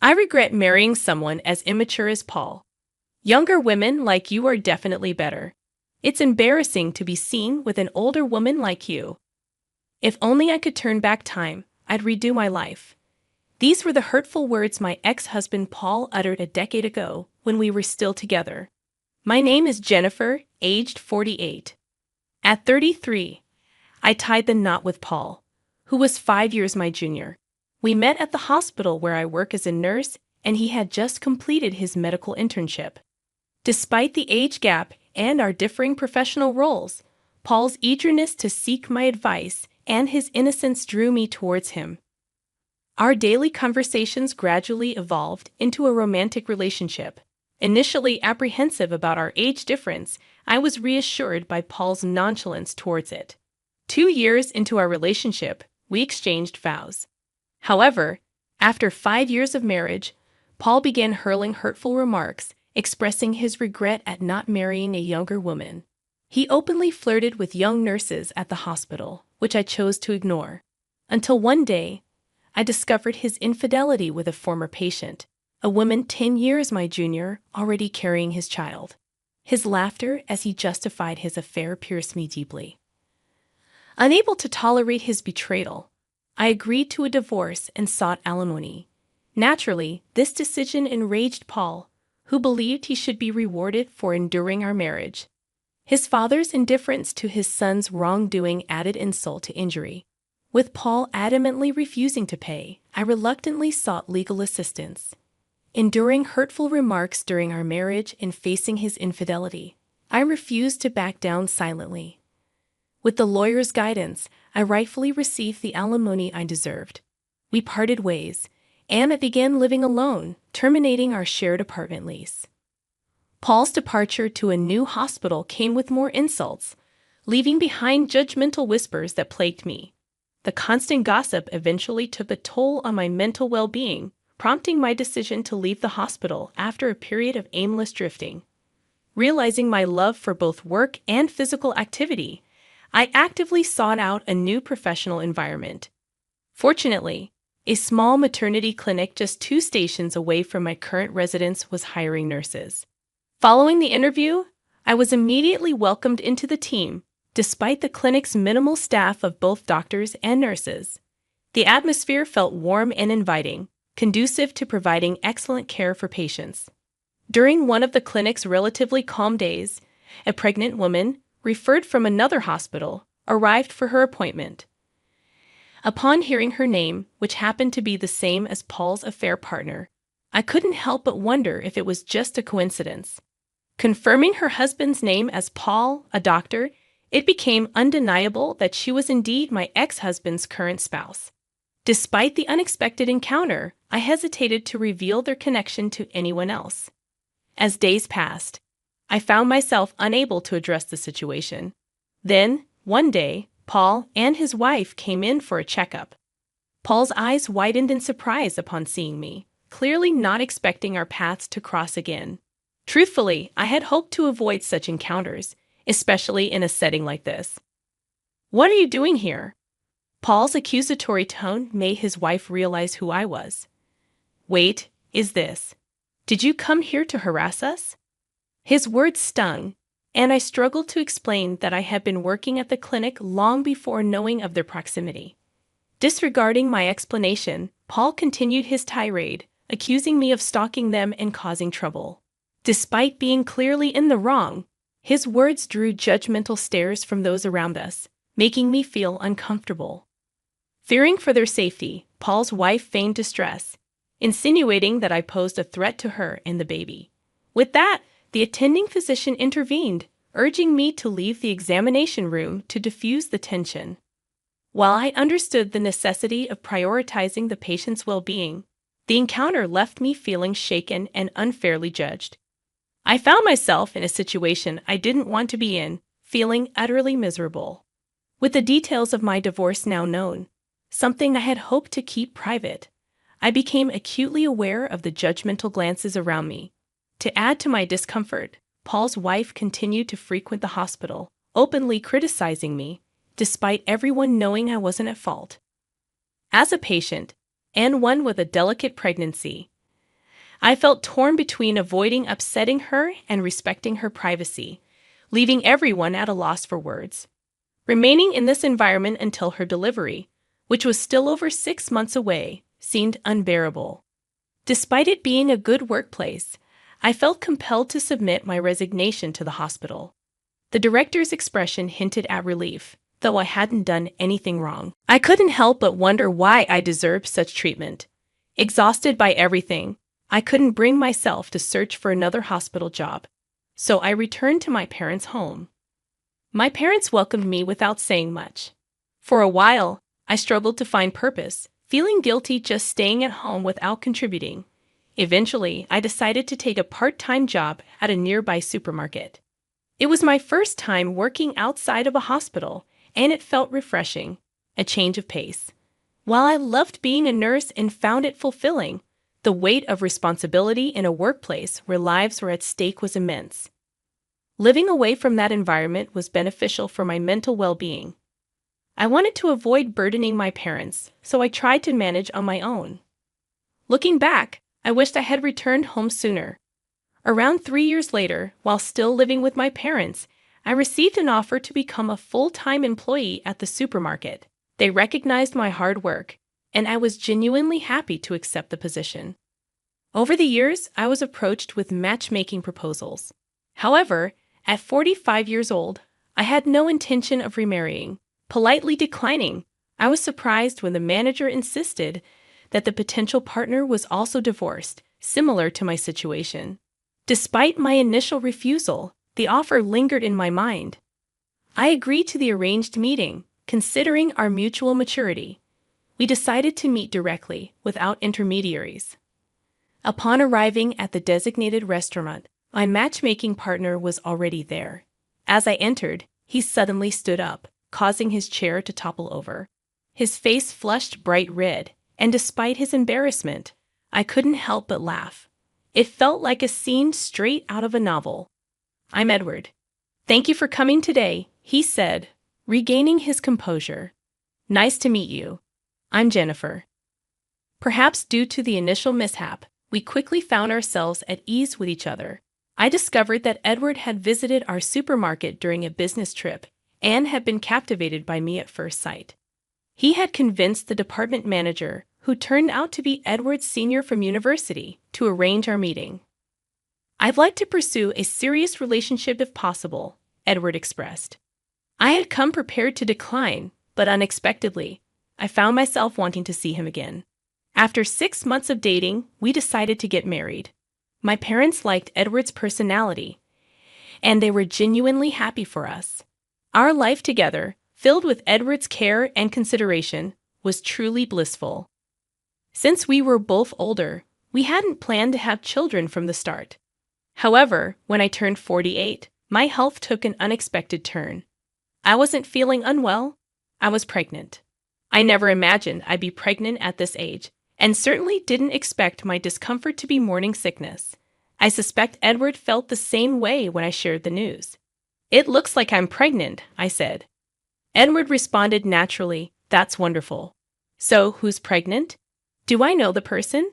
I regret marrying someone as immature as Paul. Younger women like you are definitely better. It's embarrassing to be seen with an older woman like you. If only I could turn back time, I'd redo my life. These were the hurtful words my ex-husband Paul uttered a decade ago when we were still together. My name is Jennifer, aged 48. At 33, I tied the knot with Paul, who was 5 years my junior. We met at the hospital where I work as a nurse, and he had just completed his medical internship. Despite the age gap and our differing professional roles, Paul's eagerness to seek my advice and his innocence drew me towards him. Our daily conversations gradually evolved into a romantic relationship. Initially apprehensive about our age difference, I was reassured by Paul's nonchalance towards it. 2 years into our relationship, we exchanged vows. However, after 5 years of marriage, Paul began hurling hurtful remarks, expressing his regret at not marrying a younger woman. He openly flirted with young nurses at the hospital, which I chose to ignore. Until one day, I discovered his infidelity with a former patient, a woman 10 years my junior, already carrying his child. His laughter as he justified his affair pierced me deeply. Unable to tolerate his betrayal, I agreed to a divorce and sought alimony. Naturally, this decision enraged Paul, who believed he should be rewarded for enduring our marriage. His father's indifference to his son's wrongdoing added insult to injury. With Paul adamantly refusing to pay, I reluctantly sought legal assistance. Enduring hurtful remarks during our marriage and facing his infidelity, I refused to back down silently. With the lawyer's guidance, I rightfully received the alimony I deserved. We parted ways, and I began living alone, terminating our shared apartment lease. Paul's departure to a new hospital came with more insults, leaving behind judgmental whispers that plagued me. The constant gossip eventually took a toll on my mental well-being, prompting my decision to leave the hospital after a period of aimless drifting. Realizing my love for both work and physical activity, I actively sought out a new professional environment. Fortunately, a small maternity clinic just 2 stations away from my current residence was hiring nurses. Following the interview, I was immediately welcomed into the team, despite the clinic's minimal staff of both doctors and nurses. The atmosphere felt warm and inviting, conducive to providing excellent care for patients. During one of the clinic's relatively calm days, a pregnant woman, referred from another hospital, arrived for her appointment. Upon hearing her name, which happened to be the same as Paul's affair partner, I couldn't help but wonder if it was just a coincidence. Confirming her husband's name as Paul, a doctor, it became undeniable that she was indeed my ex-husband's current spouse. Despite the unexpected encounter, I hesitated to reveal their connection to anyone else. As days passed, I found myself unable to address the situation. Then, one day, Paul and his wife came in for a checkup. Paul's eyes widened in surprise upon seeing me, clearly not expecting our paths to cross again. Truthfully, I had hoped to avoid such encounters, especially in a setting like this. "What are you doing here?" Paul's accusatory tone made his wife realize who I was. "Wait, is this? Did you come here to harass us?" His words stung, and I struggled to explain that I had been working at the clinic long before knowing of their proximity. Disregarding my explanation, Paul continued his tirade, accusing me of stalking them and causing trouble. Despite being clearly in the wrong, his words drew judgmental stares from those around us, making me feel uncomfortable. Fearing for their safety, Paul's wife feigned distress, insinuating that I posed a threat to her and the baby. With that, the attending physician intervened, urging me to leave the examination room to diffuse the tension. While I understood the necessity of prioritizing the patient's well-being, the encounter left me feeling shaken and unfairly judged. I found myself in a situation I didn't want to be in, feeling utterly miserable. With the details of my divorce now known, something I had hoped to keep private, I became acutely aware of the judgmental glances around me. To add to my discomfort, Paul's wife continued to frequent the hospital, openly criticizing me, despite everyone knowing I wasn't at fault. As a patient, and one with a delicate pregnancy, I felt torn between avoiding upsetting her and respecting her privacy, leaving everyone at a loss for words. Remaining in this environment until her delivery, which was still over 6 months away, seemed unbearable. Despite it being a good workplace, I felt compelled to submit my resignation to the hospital. The director's expression hinted at relief, though I hadn't done anything wrong. I couldn't help but wonder why I deserved such treatment. Exhausted by everything, I couldn't bring myself to search for another hospital job, so I returned to my parents' home. My parents welcomed me without saying much. For a while, I struggled to find purpose, feeling guilty just staying at home without contributing. Eventually, I decided to take a part-time job at a nearby supermarket. It was my first time working outside of a hospital, and it felt refreshing, a change of pace. While I loved being a nurse and found it fulfilling, the weight of responsibility in a workplace where lives were at stake was immense. Living away from that environment was beneficial for my mental well-being. I wanted to avoid burdening my parents, so I tried to manage on my own. Looking back, I wished I had returned home sooner. Around 3 years later, while still living with my parents, I received an offer to become a full-time employee at the supermarket. They recognized my hard work, and I was genuinely happy to accept the position. Over the years, I was approached with matchmaking proposals. However, at 45 years old, I had no intention of remarrying. Politely declining, I was surprised when the manager insisted that the potential partner was also divorced, similar to my situation. Despite my initial refusal, the offer lingered in my mind. I agreed to the arranged meeting, considering our mutual maturity. We decided to meet directly, without intermediaries. Upon arriving at the designated restaurant, my matchmaking partner was already there. As I entered, he suddenly stood up, causing his chair to topple over. His face flushed bright red, and despite his embarrassment, I couldn't help but laugh. It felt like a scene straight out of a novel. "I'm Edward. Thank you for coming today," he said, regaining his composure. "Nice to meet you. I'm Jennifer." Perhaps due to the initial mishap, we quickly found ourselves at ease with each other. I discovered that Edward had visited our supermarket during a business trip and had been captivated by me at first sight. He had convinced the department manager, who turned out to be Edward's senior from university, to arrange our meeting. "I'd like to pursue a serious relationship if possible," Edward expressed. I had come prepared to decline, but unexpectedly, I found myself wanting to see him again. After 6 months of dating, we decided to get married. My parents liked Edward's personality, and they were genuinely happy for us. Our life together, filled with Edward's care and consideration, was truly blissful. Since we were both older, we hadn't planned to have children from the start. However, when I turned 48, my health took an unexpected turn. I wasn't feeling unwell. I was pregnant. I never imagined I'd be pregnant at this age, and certainly didn't expect my discomfort to be morning sickness. I suspect Edward felt the same way when I shared the news. "It looks like I'm pregnant," I said. Edward responded naturally, "That's wonderful. So, who's pregnant? Do I know the person?"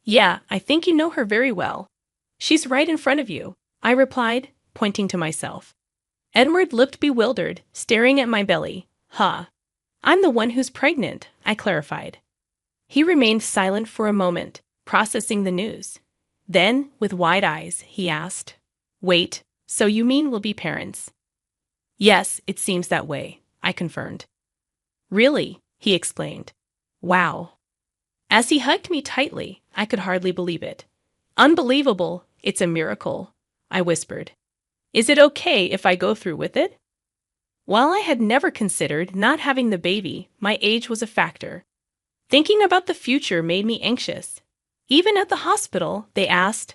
"Yeah, I think you know her very well. She's right in front of you," I replied, pointing to myself. Edward looked bewildered, staring at my belly. "Huh. I'm the one who's pregnant," I clarified. He remained silent for a moment, processing the news. Then, with wide eyes, he asked, "Wait, so you mean we'll be parents?" "Yes, it seems that way," I confirmed. "Really?" he exclaimed. "Wow." As he hugged me tightly, I could hardly believe it. "Unbelievable, it's a miracle," I whispered. "Is it okay if I go through with it?" While I had never considered not having the baby, my age was a factor. Thinking about the future made me anxious. Even at the hospital, they asked,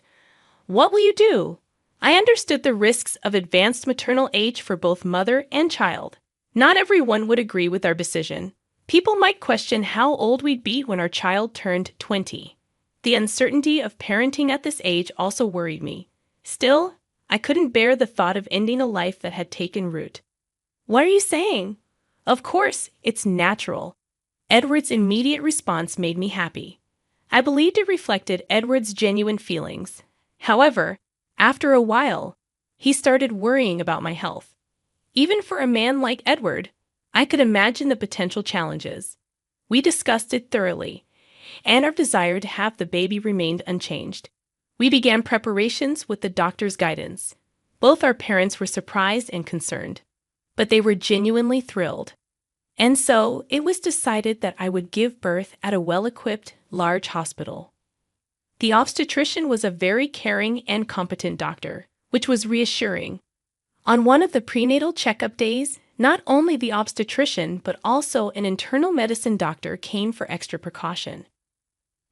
"What will you do?" I understood the risks of advanced maternal age for both mother and child. Not everyone would agree with our decision. People might question how old we'd be when our child turned 20. The uncertainty of parenting at this age also worried me. Still, I couldn't bear the thought of ending a life that had taken root. "What are you saying?" "Of course, it's natural." Edward's immediate response made me happy. I believed it reflected Edward's genuine feelings. However, after a while, he started worrying about my health. Even for a man like Edward, I could imagine the potential challenges. We discussed it thoroughly, and our desire to have the baby remained unchanged. We began preparations with the doctor's guidance. Both our parents were surprised and concerned, but they were genuinely thrilled. And so, it was decided that I would give birth at a well-equipped, large hospital. The obstetrician was a very caring and competent doctor, which was reassuring. On one of the prenatal checkup days, not only the obstetrician but also an internal medicine doctor came for extra precaution.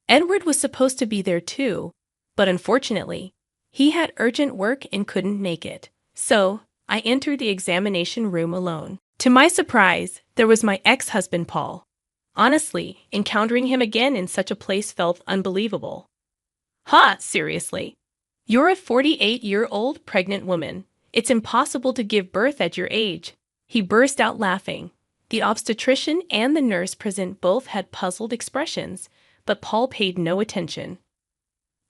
Edward was supposed to be there too, but unfortunately, he had urgent work and couldn't make it. So, I entered the examination room alone. To my surprise, there was my ex-husband Paul. Honestly, encountering him again in such a place felt unbelievable. Ha, seriously. You're a 48-year-old pregnant woman. It's impossible to give birth at your age. He burst out laughing. The obstetrician and the nurse present both had puzzled expressions, but Paul paid no attention.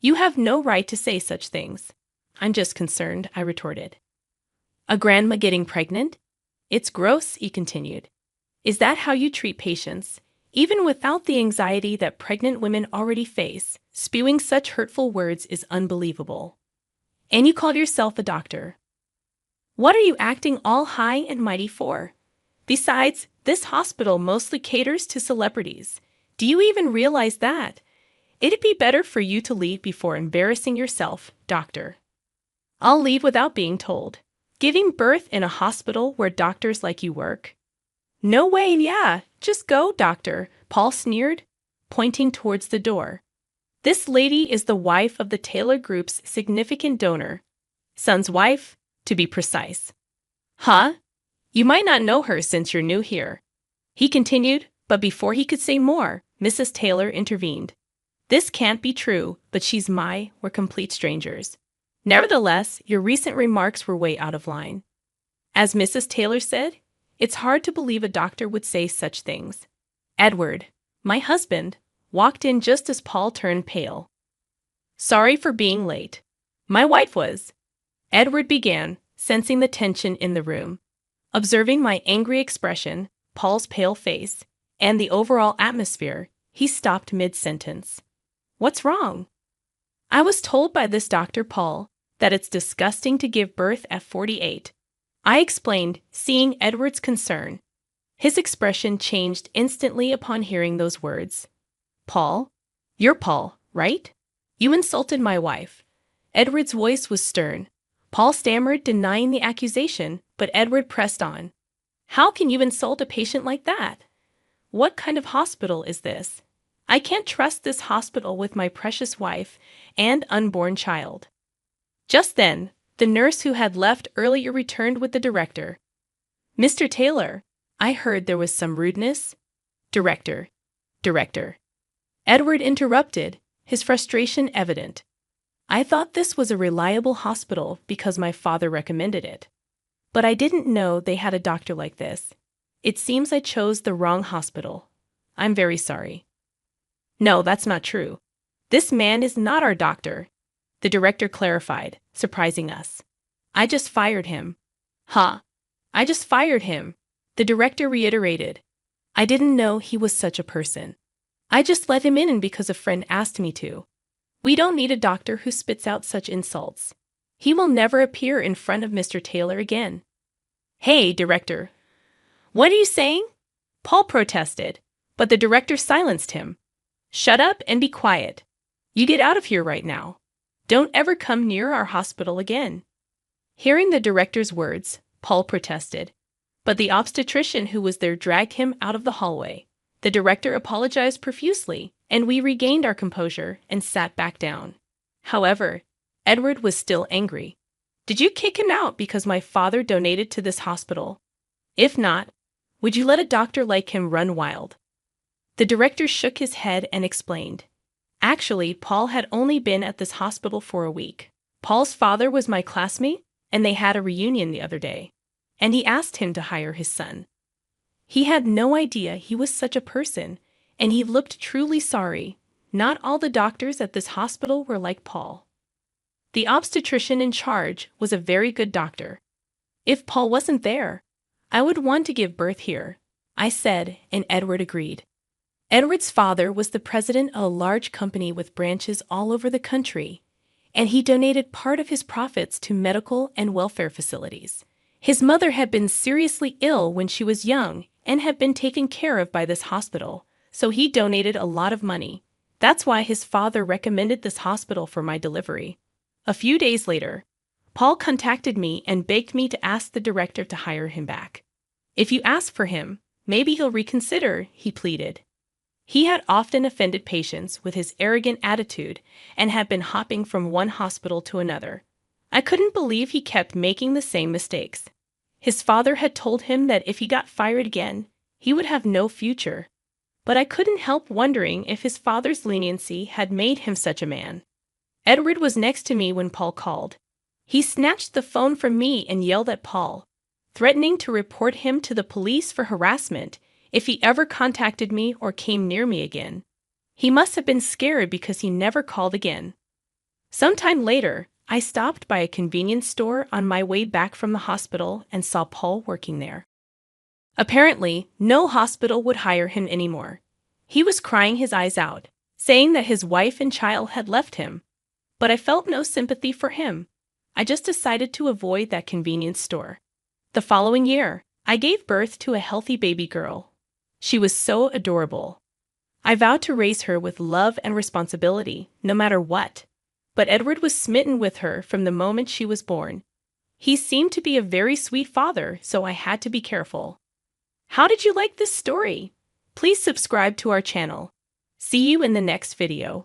You have no right to say such things. I'm just concerned, I retorted. A grandma getting pregnant? It's gross, he continued. Is that how you treat patients? Even without the anxiety that pregnant women already face, spewing such hurtful words is unbelievable. And you called yourself a doctor. What are you acting all high and mighty for? Besides, this hospital mostly caters to celebrities. Do you even realize that? It'd be better for you to leave before embarrassing yourself, doctor. I'll leave without being told. Giving birth in a hospital where doctors like you work? No way, yeah. Just go, doctor, Paul sneered, pointing towards the door. This lady is the wife of the Taylor Group's significant donor. Son's wife, to be precise. Huh? You might not know her since you're new here. He continued, but before he could say more, Mrs. Taylor intervened. This can't be true, but we're complete strangers. Nevertheless, your recent remarks were way out of line. As Mrs. Taylor said, it's hard to believe a doctor would say such things. Edward, my husband, walked in just as Paul turned pale. Sorry for being late. My wife was. Edward began, sensing the tension in the room. Observing my angry expression, Paul's pale face, and the overall atmosphere, he stopped mid-sentence. What's wrong? I was told by this Dr. Paul that it's disgusting to give birth at 48. I explained, seeing Edward's concern. His expression changed instantly upon hearing those words. Paul? You're Paul, right? You insulted my wife. Edward's voice was stern. Paul stammered, denying the accusation, but Edward pressed on. How can you insult a patient like that? What kind of hospital is this? I can't trust this hospital with my precious wife and unborn child. Just then, the nurse who had left earlier returned with the director. Mr. Taylor, I heard there was some rudeness. Director. Edward interrupted, his frustration evident. I thought this was a reliable hospital because my father recommended it. But I didn't know they had a doctor like this. It seems I chose the wrong hospital. I'm very sorry. No, that's not true. This man is not our doctor. The director clarified, surprising us. I just fired him. Huh. I just fired him. The director reiterated. I didn't know he was such a person. I just let him in because a friend asked me to. We don't need a doctor who spits out such insults. He will never appear in front of Mr. Taylor again. Hey, director. What are you saying? Paul protested, but the director silenced him. Shut up and be quiet. You get out of here right now. Don't ever come near our hospital again. Hearing the director's words, Paul protested, but the obstetrician who was there dragged him out of the hallway. The director apologized profusely, and we regained our composure and sat back down. However, Edward was still angry. Did you kick him out because my father donated to this hospital? If not, would you let a doctor like him run wild? The director shook his head and explained. Actually, Paul had only been at this hospital for a week. Paul's father was my classmate, and they had a reunion the other day, and he asked him to hire his son. He had no idea he was such a person, and he looked truly sorry. not all the doctors at this hospital were like Paul. The obstetrician in charge was a very good doctor. If Paul wasn't there, I would want to give birth here, I said, and Edward agreed. Edward's father was the president of a large company with branches all over the country, and he donated part of his profits to medical and welfare facilities. His mother had been seriously ill when she was young and had been taken care of by this hospital, so he donated a lot of money. That's why his father recommended this hospital for my delivery. A few days later, Paul contacted me and begged me to ask the director to hire him back. If you ask for him, maybe he'll reconsider, he pleaded. He had often offended patients with his arrogant attitude and had been hopping from one hospital to another. I couldn't believe he kept making the same mistakes. His father had told him that if he got fired again, he would have no future. But I couldn't help wondering if his father's leniency had made him such a man. Edward was next to me when Paul called. He snatched the phone from me and yelled at Paul, threatening to report him to the police for harassment if he ever contacted me or came near me again. He must have been scared because he never called again. Sometime later, I stopped by a convenience store on my way back from the hospital and saw Paul working there. Apparently, no hospital would hire him anymore. He was crying his eyes out, saying that his wife and child had left him. But I felt no sympathy for him. I just decided to avoid that convenience store. The following year, I gave birth to a healthy baby girl. She was so adorable. I vowed to raise her with love and responsibility, no matter what. But Edward was smitten with her from the moment she was born. He seemed to be a very sweet father, so I had to be careful. How did you like this story? Please subscribe to our channel. See you in the next video.